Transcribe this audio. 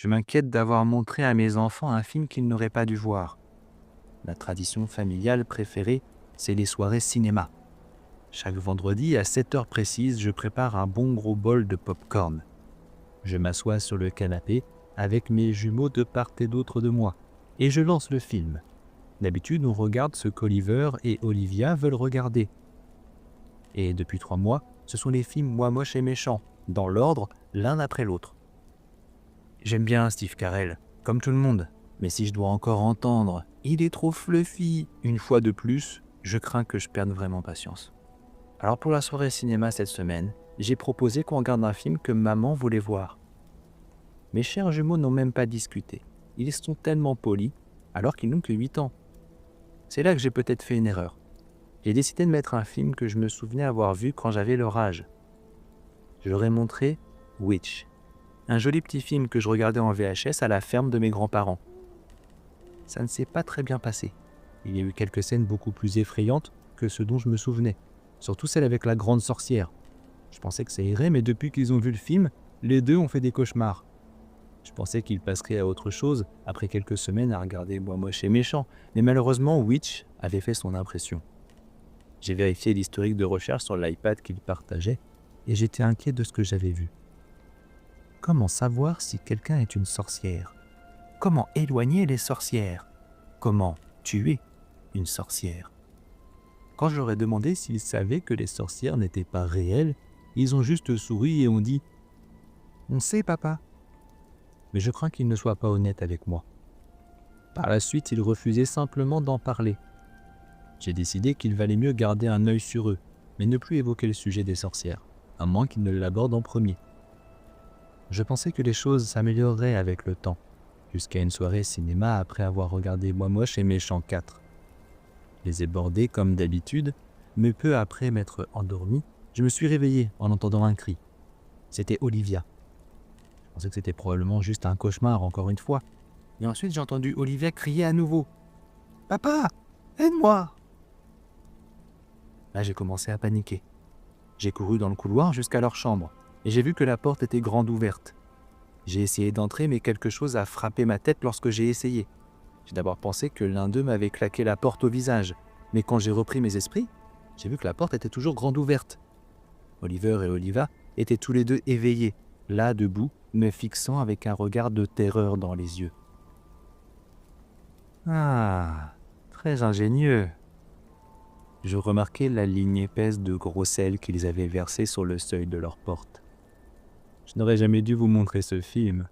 Je m'inquiète d'avoir montré à mes enfants un film qu'ils n'auraient pas dû voir. La tradition familiale préférée, c'est les soirées cinéma. Chaque vendredi, à 7 heures précises, je prépare un bon gros bol de pop-corn. Je m'assois sur le canapé avec mes jumeaux de part et d'autre de moi, et je lance le film. D'habitude, on regarde ce qu'Oliver et Olivia veulent regarder. Et depuis 3 mois, ce sont les films Moi moche et méchant, dans l'ordre, l'un après l'autre. J'aime bien Steve Carell, comme tout le monde, mais si je dois encore entendre « il est trop fluffy » une fois de plus, je crains que je perde vraiment patience. Alors pour la soirée cinéma cette semaine, j'ai proposé qu'on regarde un film que maman voulait voir. Mes chers jumeaux n'ont même pas discuté. Ils sont tellement polis, alors qu'ils n'ont que 8 ans. C'est là que j'ai peut-être fait une erreur. J'ai décidé de mettre un film que je me souvenais avoir vu quand j'avais leur âge. Je leur ai montré Witch, un joli petit film que je regardais en VHS à la ferme de mes grands-parents. Ça ne s'est pas très bien passé. Il y a eu quelques scènes beaucoup plus effrayantes que ce dont je me souvenais, surtout celle avec la grande sorcière. Je pensais que ça irait, mais depuis qu'ils ont vu le film, les deux ont fait des cauchemars. Je pensais qu'ils passeraient à autre chose après quelques semaines à regarder Moi moche et méchant, mais malheureusement Witch avait fait son impression. J'ai vérifié l'historique de recherche sur l'iPad qu'ils partageaient et j'étais inquiet de ce que j'avais vu. Comment savoir si quelqu'un est une sorcière? Comment éloigner les sorcières? Comment tuer une sorcière? Quand je leur ai demandé s'ils savaient que les sorcières n'étaient pas réelles, ils ont juste souri et ont dit « On sait, papa ». Mais je crains qu'ils ne soient pas honnêtes avec moi. Par la suite, ils refusaient simplement d'en parler. J'ai décidé qu'il valait mieux garder un œil sur eux, mais ne plus évoquer le sujet des sorcières, à moins qu'ils ne l'abordent en premier. Je pensais que les choses s'amélioreraient avec le temps, jusqu'à une soirée cinéma après avoir regardé Moi moche et méchant 4. Je les ai bordés comme d'habitude, mais peu après m'être endormi, je me suis réveillé en entendant un cri. C'était Olivia. Je pensais que c'était probablement juste un cauchemar encore une fois. Et ensuite j'ai entendu Olivia crier à nouveau. « Papa, aide-moi !» Là j'ai commencé à paniquer. J'ai couru dans le couloir jusqu'à leur chambre, et j'ai vu que la porte était grande ouverte. J'ai essayé d'entrer, mais quelque chose a frappé ma tête lorsque j'ai essayé. J'ai d'abord pensé que l'un d'eux m'avait claqué la porte au visage, mais quand j'ai repris mes esprits, j'ai vu que la porte était toujours grande ouverte. Oliver et Oliva étaient tous les deux éveillés, là debout, me fixant avec un regard de terreur dans les yeux. Ah, très ingénieux. Je remarquai la ligne épaisse de gros sel qu'ils avaient versé sur le seuil de leur porte. Je n'aurais jamais dû vous montrer ce film.